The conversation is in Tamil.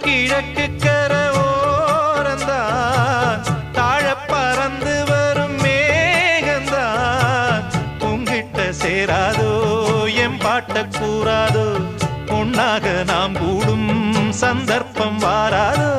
கிழக்கு கர ஓரந்தான் தாழ பறந்து வரும் மேகந்தான் உங்கிட்ட சேராதோ என் பாட்ட கூறாதோ ஒன்னாக நாம் கூடும் சந்தர்ப்பம் வாராதோ